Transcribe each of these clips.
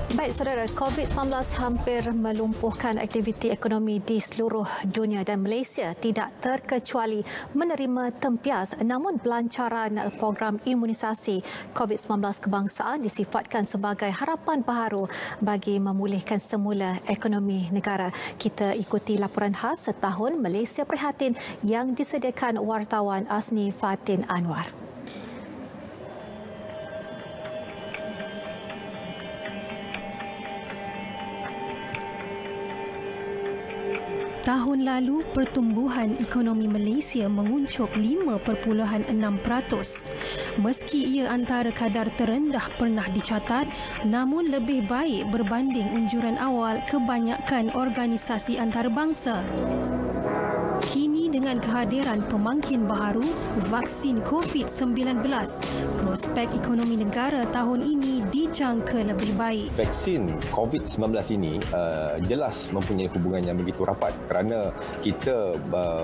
Baik, saudara, COVID-19 hampir melumpuhkan aktiviti ekonomi di seluruh dunia dan Malaysia tidak terkecuali menerima tempias. Namun pelancaran program imunisasi COVID-19 kebangsaan disifatkan sebagai harapan baharu bagi memulihkan semula ekonomi negara. Kita ikuti laporan khas setahun Malaysia Prihatin yang disediakan wartawan Asni Fatin Anwar. Tahun lalu, pertumbuhan ekonomi Malaysia menguncup 5.6%. Meski ia antara kadar terendah pernah dicatat, namun lebih baik berbanding unjuran awal kebanyakan organisasi antarabangsa. Kini dengan kehadiran pemangkin baharu, vaksin COVID-19, prospek ekonomi negara tahun ini dijangka lebih baik. Vaksin COVID-19 ini jelas mempunyai hubungan yang begitu rapat kerana kita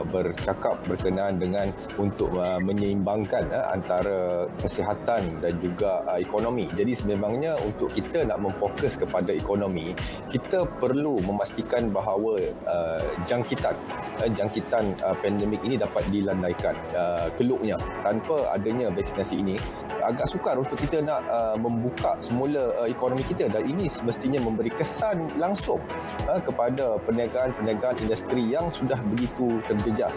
bercakap berkenaan dengan untuk menyeimbangkan antara kesihatan dan juga ekonomi. Jadi sememangnya untuk kita nak memfokus kepada ekonomi, kita perlu memastikan bahawa jangkitan pandemik ini dapat dilandaikan. Keluknya, tanpa adanya vaksinasi ini, agak sukar untuk kita nak membuka semula ekonomi kita, dan ini semestinya memberi kesan langsung kepada perniagaan-perniagaan industri yang sudah begitu terjejas.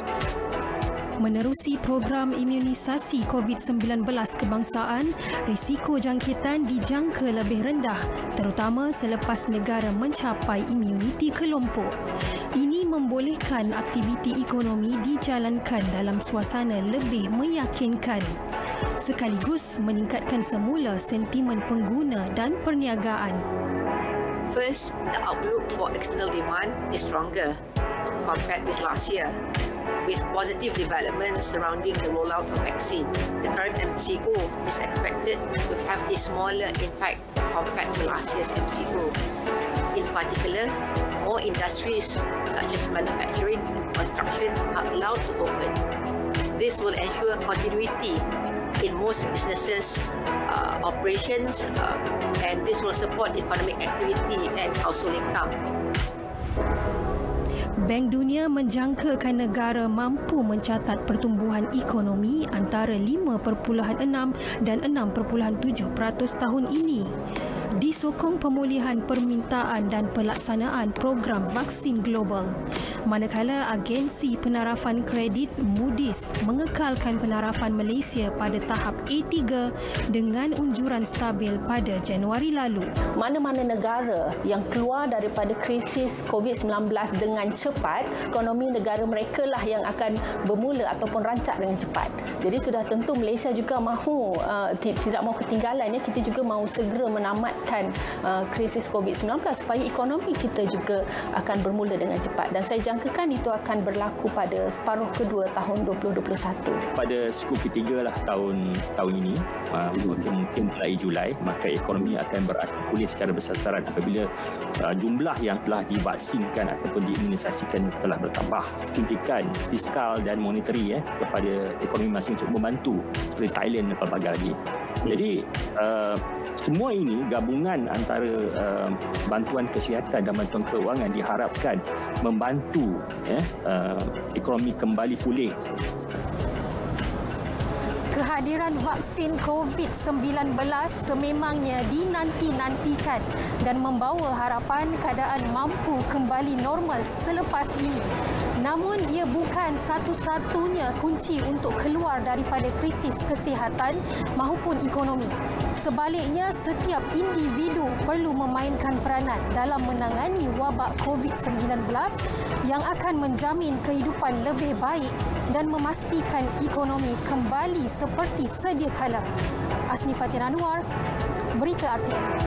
Menerusi program imunisasi COVID-19 kebangsaan, risiko jangkitan dijangka lebih rendah, terutama selepas negara mencapai imuniti kelompok. Ini membolehkan aktiviti ekonomi dijalankan dalam suasana lebih meyakinkan, sekaligus meningkatkan semula sentimen pengguna dan perniagaan. First, the outlook for external demand is stronger compared with last year, with positive developments surrounding the rollout of vaccine. The current MCO is expected to have a smaller impact compared to last year's MCO. In particular, more industries such as manufacturing and construction are allowed to open. This will ensure continuity in most businesses' operations, and this will support economic activity and household income. Bank Dunia menjangkakan negara mampu mencatat pertumbuhan ekonomi antara 5.6 dan 6.7% tahun ini, disokong pemulihan permintaan dan pelaksanaan program vaksin global. Manakala agensi penarafan kredit Moody's mengekalkan penarafan Malaysia pada tahap A3 dengan unjuran stabil pada Januari lalu. Mana-mana negara yang keluar daripada krisis COVID-19 dengan cepat, ekonomi negara mereka lah yang akan bermula ataupun rancak dengan cepat. Jadi sudah tentu Malaysia juga mahu tidak mahu ketinggalan, ya. Kita juga mahu segera menamatkan krisis COVID-19 supaya ekonomi kita juga akan bermula dengan cepat, dan saya jangkakan itu akan berlaku pada separuh kedua tahun 2021. Pada suku ketiga lah tahun ini, mungkin mulai Julai, maka ekonomi akan berakhir pulih secara besar-besaran apabila jumlah yang telah divaksinkan ataupun diimunisasikan telah bertambah. Suntikan fiskal dan monetary kepada ekonomi masing untuk membantu, seperti Thailand dan pelbagai lagi. Jadi semua ini gabungan antara bantuan kesihatan dan bantuan keuangan diharapkan membantu ekonomi kembali pulih. Kehadiran vaksin COVID-19 sememangnya dinanti-nantikan dan membawa harapan keadaan mampu kembali normal selepas ini. Namun ia bukan satu-satunya kunci untuk keluar daripada krisis kesihatan maupun ekonomi. Sebaliknya, setiap individu perlu memainkan peranan dalam menangani wabak COVID-19 yang akan menjamin kehidupan lebih baik dan memastikan ekonomi kembali seperti sedia kala. Asni Fatin Anwar, Berita RTM.